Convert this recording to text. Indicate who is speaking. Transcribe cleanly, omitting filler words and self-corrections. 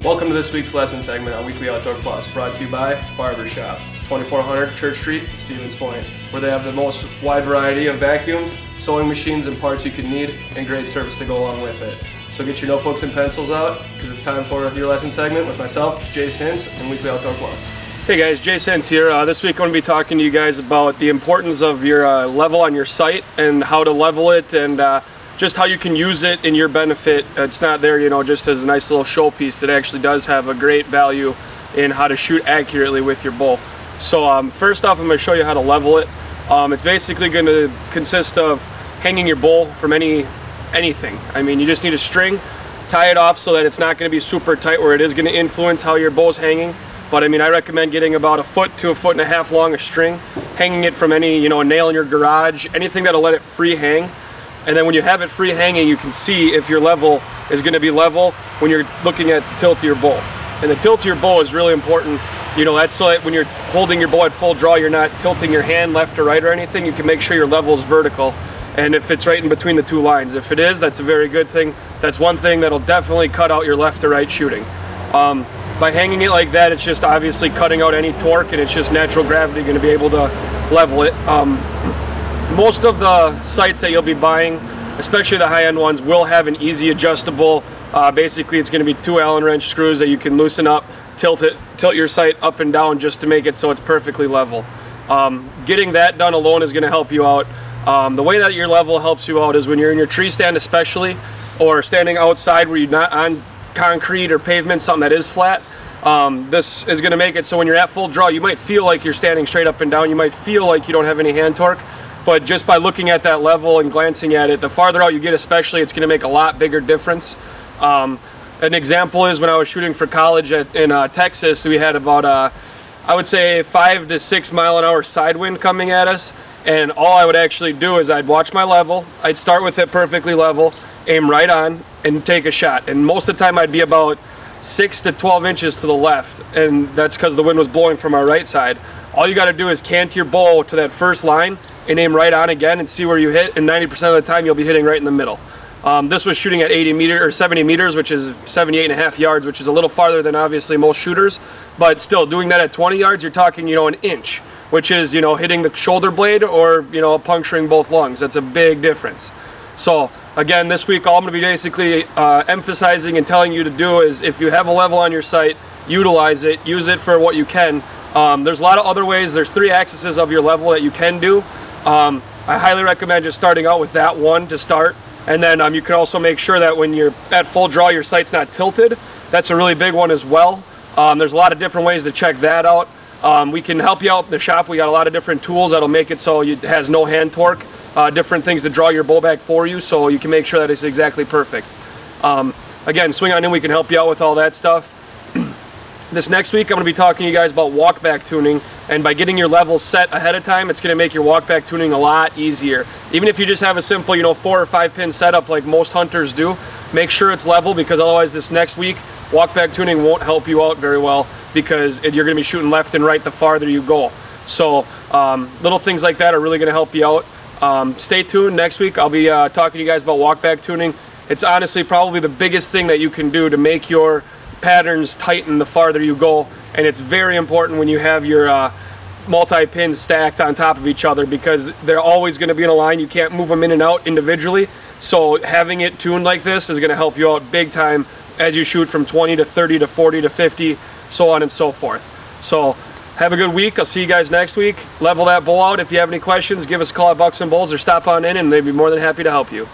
Speaker 1: Welcome to this week's lesson segment on Weekly Outdoor Plus, brought to you by Barbershop, 2400 Church Street, Stevens Point, where they have the most wide variety of vacuums, sewing machines, and parts you can need, and great service to go along with it. So get your notebooks and pencils out, because it's time for your lesson segment with myself, Jase Hintz, and Weekly Outdoor Plus. Hey guys, Jase Hintz here. This week I'm going to be talking to you guys about the importance of your level on your sight and how to level it, and just how you can use it in your benefit. It's not there, you know, just as a nice little showpiece. It actually does have a great value in how to shoot accurately with your bow. So first off, I'm going to show you how to level it. It's basically going to consist of hanging your bow from anything. I mean, you just need a string, tie it off so that it's not going to be super tight where it is going to influence how your bow's hanging. But I mean, I recommend getting about 1 foot to 1.5 foot long a string, hanging it from any, you know, a nail in your garage, anything that'll let it free hang. And then when you have it free hanging, you can see if your level is going to be level when you're looking at the tilt of your bow. And the tilt of your bow is really important. You know, that's so that when you're holding your bow at full draw, you're not tilting your hand left or right or anything. You can make sure your level is vertical. And if it's right in between the two lines, if it is, that's a very good thing. That's one thing that'll definitely cut out your left to right shooting. By hanging it like that, it's just obviously cutting out any torque, and it's just natural gravity going to be able to level it. Most of the sights that you'll be buying, especially the high-end ones, will have an easy adjustable. Basically, it's going to be 2 Allen wrench screws that you can loosen up, tilt your sight up and down just to make it so it's perfectly level. Getting that done alone is going to help you out. The way that your level helps you out is when you're in your tree stand especially, or standing outside where you're not on concrete or pavement, something that is flat. This is going to make it so when you're at full draw, you might feel like you're standing straight up and down. You might feel like you don't have any hand torque. But just by looking at that level and glancing at it, the farther out you get especially, it's going to make a lot bigger difference. An example is when I was shooting for college in Texas, we had about, I would say, 5 to 6 mile an hour side wind coming at us. And all I would actually do is I'd watch my level, I'd start with it perfectly level, aim right on, and take a shot. And most of the time I'd be about 6 to 12 inches to the left, and that's because the wind was blowing from our right side. All you got to do is cant your bow to that first line and aim right on again and see where you hit, and 90% of the time you'll be hitting right in the middle. This was shooting at 70 meters, which is 78.5 yards, which is a little farther than obviously most shooters, but still doing that at 20 yards, you're talking, you know, an inch, which is, you know, hitting the shoulder blade or, you know, puncturing both lungs. That's a big difference. So again, this week all I'm going to be basically emphasizing and telling you to do is, if you have a level on your sight, utilize it, use it for what you can. There's a lot of other ways. There's 3 axes of your level that you can do. I highly recommend just starting out with that one to start, and then you can also make sure that when you're at full draw, your sight's not tilted. That's a really big one as well. There's a lot of different ways to check that out. We can help you out in the shop. We got a lot of different tools that'll make it so it has no hand torque, different things to draw your bow back for you, so you can make sure that it's exactly perfect. Again, swing on in, we can help you out with all that stuff. This next week I'm going to be talking to you guys about walk back tuning, and by getting your levels set ahead of time, it's going to make your walk back tuning a lot easier. Even if you just have a simple, you know, 4 or 5 pin setup like most hunters do, make sure it's level, because otherwise this next week walk back tuning won't help you out very well, because you're going to be shooting left and right the farther you go. So little things like that are really going to help you out. Stay tuned. Next week I'll be talking to you guys about walk back tuning. It's honestly probably the biggest thing that you can do to make your patterns tighten the farther you go, and it's very important when you have your multi-pins stacked on top of each other, because they're always going to be in a line. You can't move them in and out individually, so having it tuned like this is going to help you out big time as you shoot from 20 to 30 to 40 to 50, so on and so forth. So have a good week. I'll see you guys next week. Level that bow out. If you have any questions, give us a call at Bucks and Bulls or stop on in, and they'd be more than happy to help you.